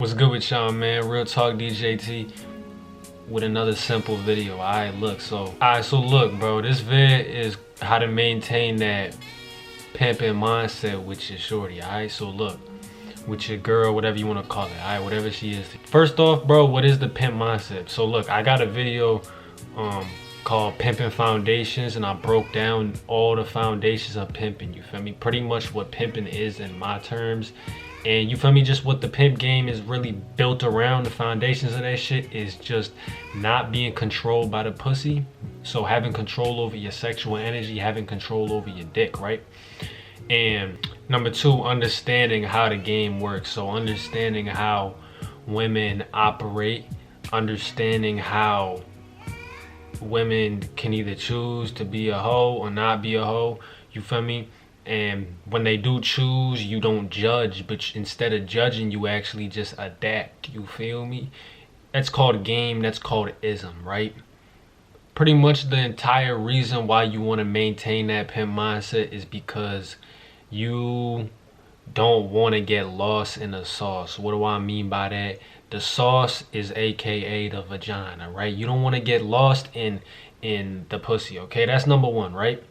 What's good with y'all, man? Real Talk DJT with another simple video. Alright, so look, bro, this vid is how to maintain that pimping mindset with your shorty. Alright, so look, with your girl, whatever you want to call it, alright, whatever she is. First off, bro, what is the pimp mindset? So look, I got a video called Pimping Foundations, and I broke down all the foundations of pimping, you feel me? Pretty much what pimping is in my terms. And you feel me, just what the pimp game is really built around. The foundations of that shit is just not being controlled by the pussy. So having control over your sexual energy, having control over your dick, right? And number two, understanding how the game works. So understanding how women operate, understanding how women can either choose to be a hoe or not be a hoe, you feel me? And when they do choose, you don't judge, but instead of judging, you actually just adapt, you feel me? That's called game, that's called ism, right? Pretty much the entire reason why you want to maintain that pimp mindset is because you don't want to get lost in the sauce. What do I mean by that? The sauce is AKA the vagina, right? You don't want to get lost in the pussy, okay? That's number one, right?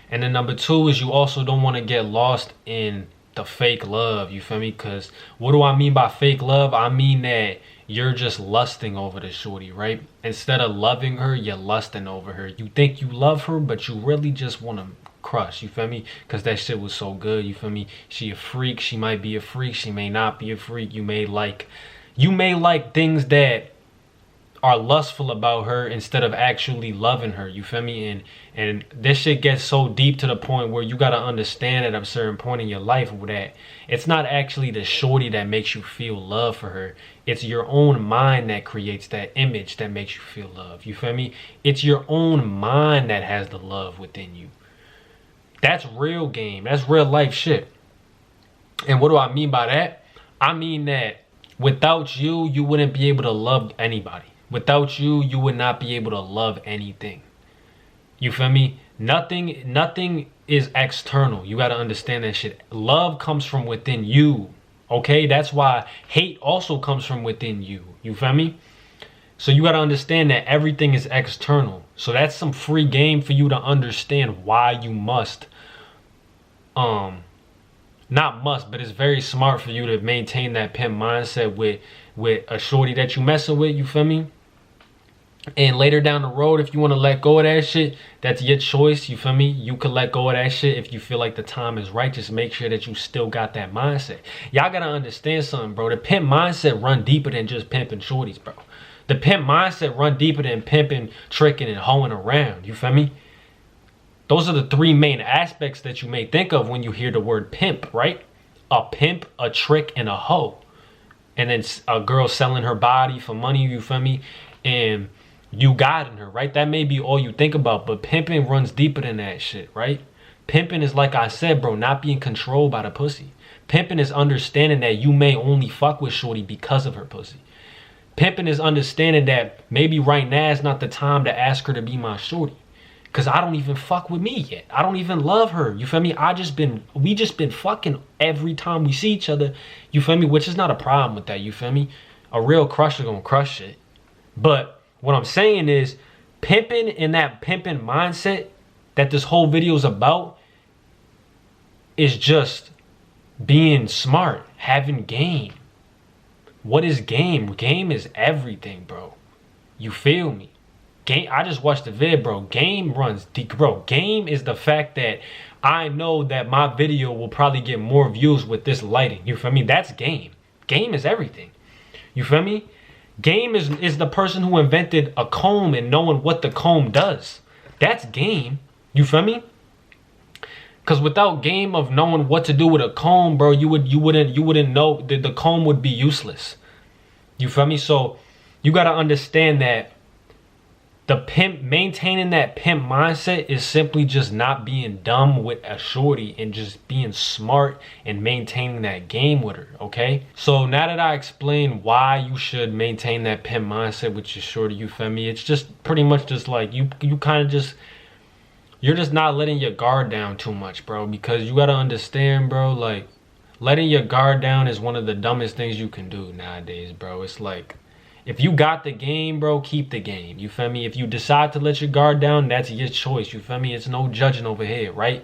And then number two is you also don't want to get lost in the fake love, you feel me? Because what do I mean by fake love? I mean that you're just lusting over the shorty, right? Instead of loving her, you're lusting over her. You think you love her, but you really just want to crush, you feel me? Because that shit was so good, you feel me? She a freak, she might be a freak, she may not be a freak. You may like things that are lustful about her instead of actually loving her, you feel me? And this shit gets so deep to the point where you gotta understand at a certain point in your life that it's not actually the shorty that makes you feel love for her. It's your own mind that creates that image that makes you feel love, you feel me? It's your own mind that has the love within you. That's real game, that's real life shit. And what do I mean by that? I mean that without you, you wouldn't be able to love anybody. Without you, you would not be able to love anything. You feel me? Nothing is external. You got to understand that shit. Love comes from within you. Okay? That's why hate also comes from within you. You feel me? So you got to understand that everything is external. So that's some free game for you to understand why you must not must, but it's very smart for you to maintain that pimp mindset with a shorty that you messing with, you feel me? And later down the road, if you want to let go of that shit, that's your choice, you feel me? You can let go of that shit if you feel like the time is right. Just make sure that you still got that mindset. Y'all gotta understand something, bro. The pimp mindset run deeper than just pimping shorties, bro. The pimp mindset run deeper than pimping, tricking, and hoeing around, you feel me? Those are the three main aspects that you may think of when you hear the word pimp, right? A pimp, a trick, and a hoe. And then a girl selling her body for money, you feel me? And you guiding her, right? That may be all you think about, but pimping runs deeper than that shit, right? Pimping is, like I said, bro, not being controlled by the pussy. Pimping is understanding that you may only fuck with shorty because of her pussy. Pimping is understanding that maybe right now is not the time to ask her to be my shorty. Cause I don't even fuck with me yet. I don't even love her. You feel me? We just been fucking every time we see each other. You feel me? Which is not a problem with that. You feel me? A real crusher gonna crush it. But what I'm saying is, pimping and that pimping mindset that this whole video is about is just being smart, having game. What is game? Game is everything, bro. You feel me? Game, I just watched the vid, bro. Game runs deep, bro. Game is the fact that I know that my video will probably get more views with this lighting. You feel me? That's game. Game is everything. You feel me? Game is the person who invented a comb and knowing what the comb does. That's game. You feel me? Because without game of knowing what to do with a comb, bro, you wouldn't know that the comb would be useless. You feel me? So you got to understand that the pimp, maintaining that pimp mindset is simply just not being dumb with a shorty and just being smart and maintaining that game with her, okay? So now that I explained why you should maintain that pimp mindset with your shorty, you feel me? It's just pretty much just like you kind of just, you're just not letting your guard down too much, bro, because you gotta understand, bro, like letting your guard down is one of the dumbest things you can do nowadays, bro. It's like, if you got the game, bro, keep the game. You feel me? If you decide to let your guard down, that's your choice. You feel me? It's no judging over here, right?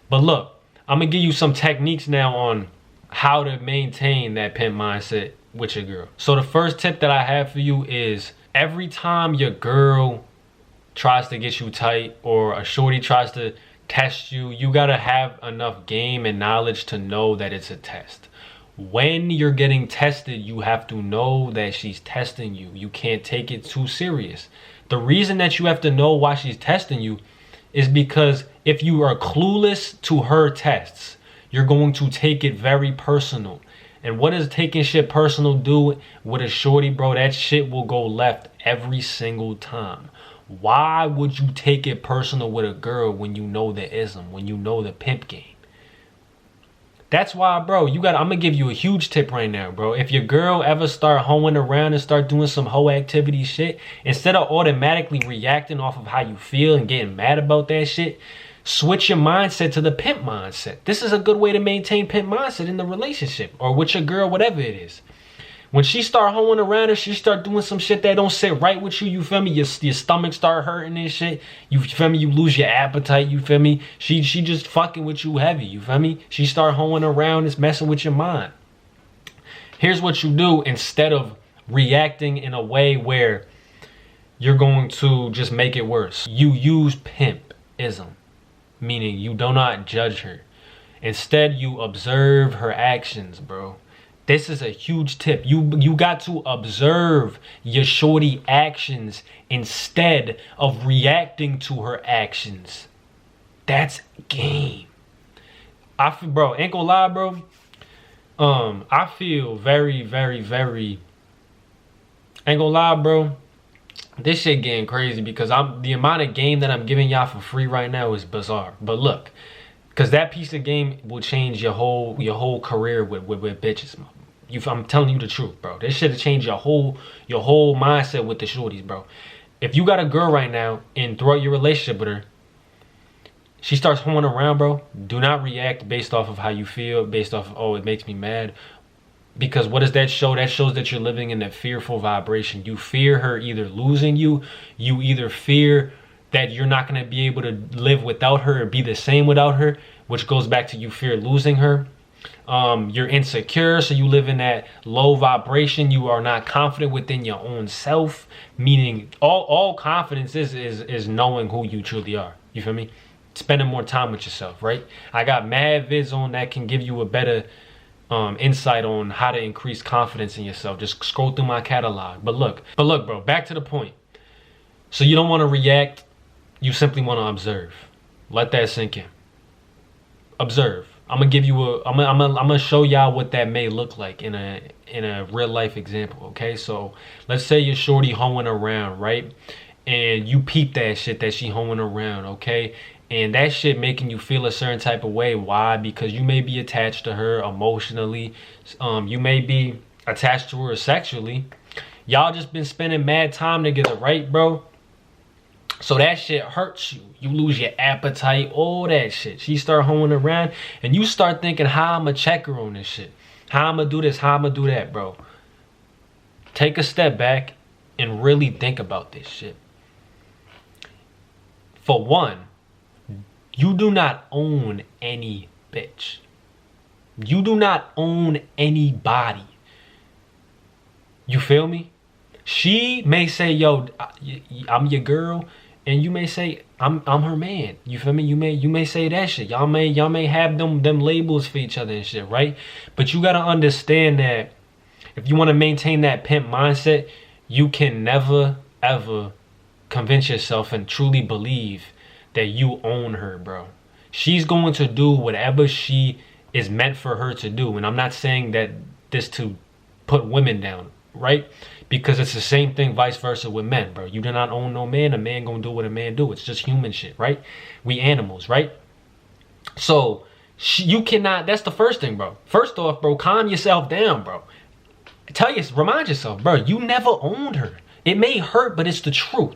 But look, I'm gonna give you some techniques now on how to maintain that pimp mindset with your girl. So the first tip that I have for you is, every time your girl tries to get you tight or a shorty tries to test you, you gotta have enough game and knowledge to know that it's a test. When you're getting tested, you have to know that she's testing you. You can't take it too serious. The reason that you have to know why she's testing you is because if you are clueless to her tests, you're going to take it very personal. And what does taking shit personal do with a shorty, bro? That shit will go left every single time. Why would you take it personal with a girl when you know the ism, when you know the pimp game? That's why, bro, I'm gonna give you a huge tip right now, bro. If your girl ever start hoeing around and start doing some hoe activity shit, instead of automatically reacting off of how you feel and getting mad about that shit, switch your mindset to the pimp mindset. This is a good way to maintain pimp mindset in the relationship or with your girl, whatever it is. When she start hoeing around or she start doing some shit that don't sit right with you, you feel me? Your stomach start hurting and shit. You feel me? You lose your appetite, you feel me? She just fucking with you heavy, you feel me? She start hoeing around, it's messing with your mind. Here's what you do instead of reacting in a way where you're going to just make it worse. You use pimpism, meaning you do not judge her. Instead, you observe her actions, bro. This is a huge tip. You got to observe your shorty actions instead of reacting to her actions. That's game. I feel, bro, ain't gonna lie, bro. I feel very, very, very, ain't gonna lie, bro. This shit getting crazy because the amount of game that I'm giving y'all for free right now is bizarre. But look, because that piece of game will change your whole career with bitches. I'm telling you the truth, bro. This shit will change your whole mindset with the shorties, bro. If you got a girl right now and throughout your relationship with her, she starts hoeing around, bro, do not react based off of how you feel, based off of, oh, it makes me mad. Because what does that show? That shows that you're living in a fearful vibration. You fear her either losing you. You either fear that you're not going to be able to live without her or be the same without her, which goes back to you fear losing her. You're insecure, so you live in that low vibration. You are not confident within your own self, meaning all confidence is knowing who you truly are. You feel me? Spending more time with yourself, right? I got mad vids on that can give you a better insight on how to increase confidence in yourself. Just scroll through my catalog. But look, bro, back to the point. So you don't want to react, you simply want to observe. Let that sink in. Observe. I'm gonna show y'all what that may look like in a real life example. Okay, so let's say your shorty hoeing around, right? And you peep that shit that she hoeing around, okay? And that shit making you feel a certain type of way. Why? Because you may be attached to her emotionally. You may be attached to her sexually. Y'all just been spending mad time together, right, bro? So that shit hurts you. You lose your appetite, all that shit. She start hoeing around and you start thinking, how I'ma check her on this shit? How I'ma do this? How I'ma do that, bro? Take a step back and really think about this shit. For one, you do not own any bitch. You do not own anybody. You feel me? She may say, yo, I'm your girl. And you may say, I'm her man. You feel me? You may say that shit. Y'all may have them labels for each other and shit, right? But you gotta understand that if you want to maintain that pimp mindset, you can never ever convince yourself and truly believe that you own her, bro. She's going to do whatever she is meant for her to do. And I'm not saying that this to put women down, right? Because it's the same thing vice versa with men, bro. You do not own no man. A man gonna do what a man do. It's just human shit, right? We animals, right? So you cannot, that's the first thing, bro. First off, bro, calm yourself down, bro. Remind yourself, bro, you never owned her. It may hurt, but it's the truth.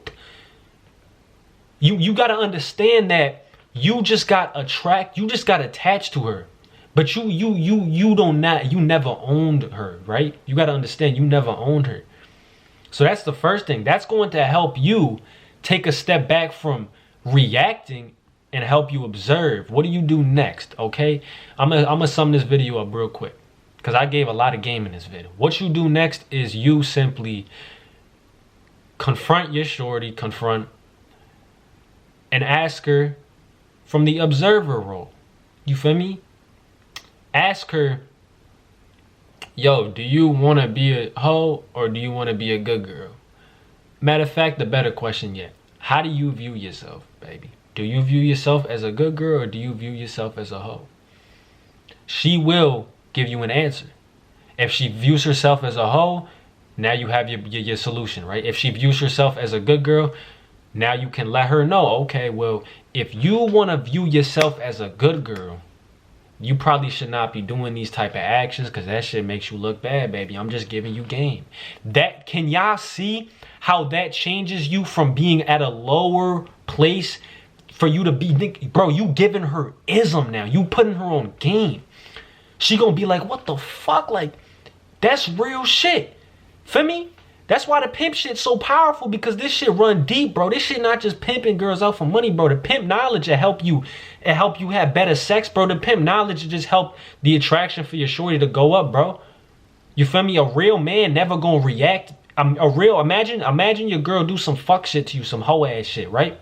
You gotta understand that you just got attached to her But you never owned her, right? You got to understand, you never owned her. So that's the first thing. That's going to help you take a step back from reacting and help you observe. What do you do next? Okay, I'm gonna sum this video up real quick because I gave a lot of game in this video. What you do next is you simply confront your shorty, and ask her from the observer role. You feel me? Ask her, yo, do you want to be a hoe or do you want to be a good girl? Matter of fact, the better question yet, how do you view yourself, baby? Do you view yourself as a good girl or do you view yourself as a hoe? She will give you an answer. If she views herself as a hoe, now you have your solution, right? If she views herself as a good girl, now you can let her know, okay, well, if you want to view yourself as a good girl, you probably should not be doing these type of actions because that shit makes you look bad, baby. I'm just giving you game. That, can y'all see how that changes you from being at a lower place for you to be, bro, you giving her ism now. You putting her on game. She gonna be like, what the fuck? Like, that's real shit. Feel me? That's why the pimp shit's so powerful, because this shit run deep, bro. This shit not just pimping girls out for money, bro. The pimp knowledge will help you have better sex, bro. The pimp knowledge will just help the attraction for your shorty to go up, bro. You feel me? A real man never gonna react. Imagine your girl do some fuck shit to you, some hoe ass shit, right?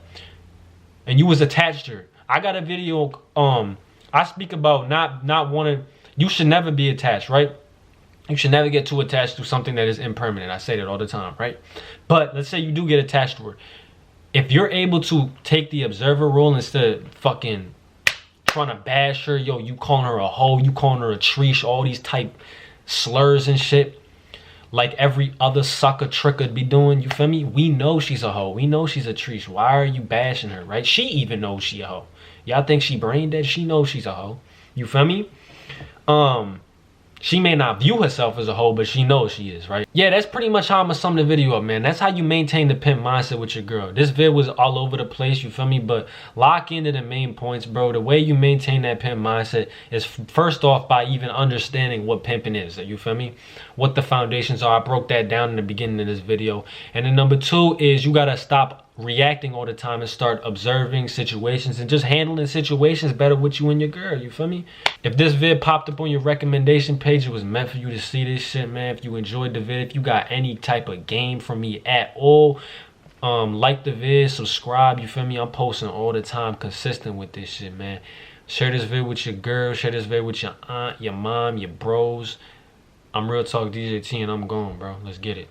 And you was attached to her. I got a video, I speak about not wanting, you should never be attached, right? You should never get too attached to something that is impermanent. I say that all the time, right? But let's say you do get attached to her. If you're able to take the observer role instead of fucking trying to bash her, yo, you calling her a hoe, you calling her a treesh, all these type slurs and shit, like every other sucker tricker be doing, you feel me? We know she's a hoe. We know she's a treesh. Why are you bashing her, right? She even knows she a hoe. Y'all think she brain dead? She knows she's a hoe. You feel me? She may not view herself as a hoe, but she knows she is, right? Yeah, that's pretty much how I'm gonna sum the video up, man. That's how you maintain the pimp mindset with your girl. This vid was all over the place, you feel me? But lock into the main points, bro. The way you maintain that pimp mindset is first off by even understanding what pimping is, you feel me? What the foundations are. I broke that down in the beginning of this video. And then number two is you gotta stop reacting all the time and start observing situations and just handling situations better with you and your girl, you feel me? If this vid popped up on your recommendation page, it was meant for you to see this shit, man. If you enjoyed the vid, if you got any type of game from me at all, like the vid, subscribe, you feel me? I'm posting all the time, consistent with this shit, man. Share this vid with your girl, share this vid with your aunt, your mom, your bros. I'm Real Talk DJT and I'm gone, bro. Let's get it.